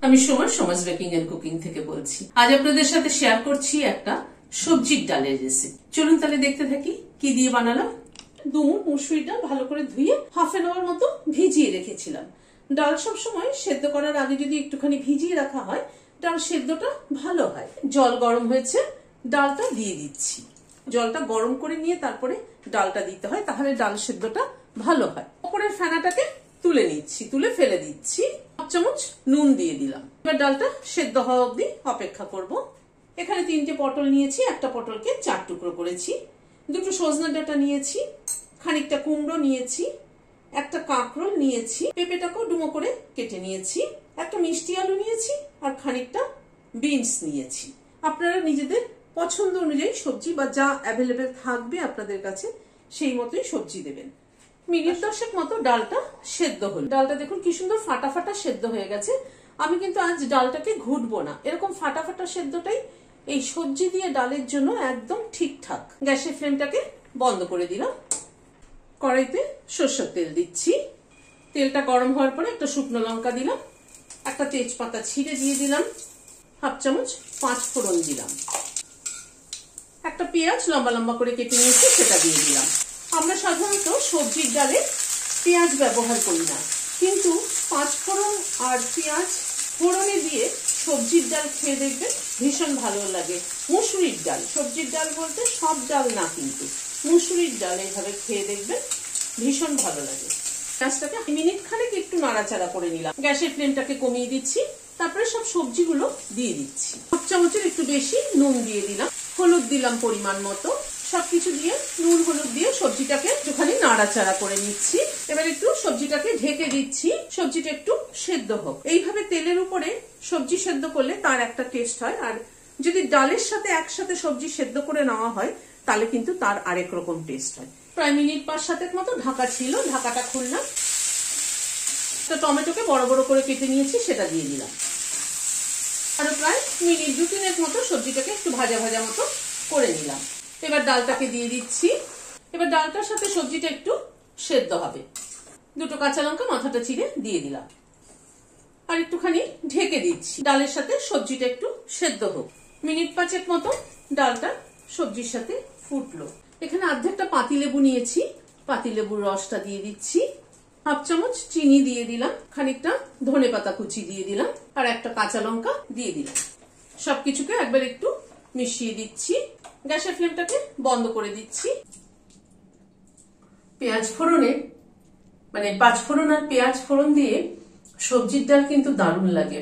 আমি সুমন, সমাজ baking and cooking থেকে বলছি। আজ আপনাদের সাথে শেয়ার করছি একটা সবজির ডালের রেসিপি। চলুন তাহলে দেখতে থাকি কি দিয়ে বানালাম। দুমুঠ মুসুরি ডাল ভালো করে ধুয়ে হাফ এন আওয়ার মতো ভিজিয়ে রেখেছিলাম। ডাল সবসময় সেদ্ধ করার আগে যদি একটুখানি ভিজিয়ে রাখা হয়, ডাল সেদ্ধটা ভালো হয়। জল গরম হয়েছে, ডালটা দিয়ে দিচ্ছি। জলটা গরম করে নিয়ে তারপরে ডালটা দিতে হয়, তাহলে ডাল সেদ্ধটা ভালো হয়। ওপরের ফেনাটাকে তুলে নিচ্ছি, তুলে ফেলে দিচ্ছি। 1 চামচ নুন দিয়ে দিলাম। এবার ডালটা সেদ্ধ হওয়া অবধি অপেক্ষা করব। এখানে 3টে পটল নিয়েছি, একটা পটলকে 4 টুকরো করেছি। 2টো সজনা ডাঁটা নিয়েছি, খানিকটা কুমড়ো নিয়েছি, একটা কাঁকরোল নিয়েছি, পেঁপেটাকেও ডুমো করে কেটে নিয়েছি, একটা মিষ্টি আলু নিয়েছি আর খানিকটা বিনস নিয়েছি। আপনারা নিজেদের পছন্দ অনুযায়ী সবজি বা যা অ্যাভেলেবেল থাকবে আপনাদের কাছে সেই মতোই সবজি দেবেন। মিনিট 10 মতো ডালটা সেদ্ধ হলো। ডালটা দেখুন কি সুন্দর ফাটা ফাটা সেদ্ধ হয়ে গেছে। আমি কিন্তু আজ ডালটাকে ঘুটবো না, এরকম ফাটা ফাটা সেদ্ধটাই এই সবজি দিয়ে ডালের জন্য একদম ঠিকঠাক। গ্যাসের ফ্লেমটাকে বন্ধ করে দিলাম। কড়াইতে সরষের তেল দিচ্ছি। তেলটা গরম হওয়ার পরে একটা শুকনো লঙ্কা দিলাম, একটা তেজপাতা ছিঁড়ে দিয়ে দিলাম, 1/2 চামচ 5 ফোড়ন দিলাম, একটা পেঁয়াজ লম্বা লম্বা করে কেটে নিয়েছি সেটা দিয়ে দিলাম। আমরা সাধারণত সবজির ডালে পেঁয়াজ ব্যবহার করি না, কিন্তু 5 ফোড়ন আর পেঁয়াজ ফোড়নে দিয়ে সবজির ডাল খেয়ে দেখবেন ভীষণ ভালো লাগে। মুসুরির ডাল, সবজির ডাল বলতে সব ডাল না, কিন্তু মুসুরির ডাল এইভাবে খেয়ে দেখবেন ভীষণ ভালো লাগে। পেঁয়াজটাকে মিনিট খানেক একটু নাড়াচাড়া করে নিলাম। গ্যাসের ফ্লেমটাকে কমিয়ে দিচ্ছি, তারপরে সব সবজিগুলো দিয়ে দিচ্ছি। 1 চামচের একটু বেশি নুন দিয়ে দিলাম, হলুদ দিলাম পরিমাণ মতো। সবকিছু দিয়ে নুন হলুদ দিয়ে সবজিটাকে একটুখানি নাড়াচাড়া করে নিচ্ছি। এবার একটু সবজিটাকে ঢেকে দিচ্ছি, সবজিটা একটু সেদ্ধ হোক। এইভাবে তেলের উপরে সবজি সেদ্ধ করলে তার একটা টেস্ট হয়, আর যদি ডালের সাথে একসাথে সবজি সেদ্ধ করে নেওয়া হয় তাহলে কিন্তু তার আরেক রকম টেস্ট হয়। প্রায় মিনিট 5-7 মতো ঢাকা ছিল, ঢাকাটা খুললাম। একটা টমেটোকে বড় বড় করে কেটে নিয়েছি, সেটা দিয়ে দিলাম। আরো প্রায় মিনিট 2-3 মতো সবজিটাকে একটু ভাজা ভাজা মতো করে নিলাম। এবার ডালটাকে দিয়ে দিচ্ছি। এবার ডালটার সাথে সবজিটা একটু সেদ্ধ হবে। 2টো কাঁচা লঙ্কা মাথাটা চিড়ে দিয়ে দিলাম, আর একটুখানি ঢেকে দিচ্ছি। ডালের সাথে সবজিটা একটু সেদ্ধ হোক। মিনিট 5 মতো ডালটা সবজির সাথে ফুটলো। এখানে অর্ধেকটা পাতিলেবু নিয়েছি, পাতিলেবুর রসটা দিয়ে দিচ্ছি। 1/2 চামচ চিনি দিয়ে দিলাম, খানিকটা ধনেপাতা কুচি দিয়ে দিলাম, আর একটা কাঁচা লঙ্কা দিয়ে দিলাম। সবকিছুকে একবার একটু মিশিয়ে দিচ্ছি। গ্যাসের ফ্লেমটাকে বন্ধ করে দিচ্ছি। পেঁয়াজ ফোড়নে মানে 5 ফোড়ন আর পেঁয়াজ ফোড়ন দিয়ে সবজির ডাল কিন্তু দারুণ লাগে।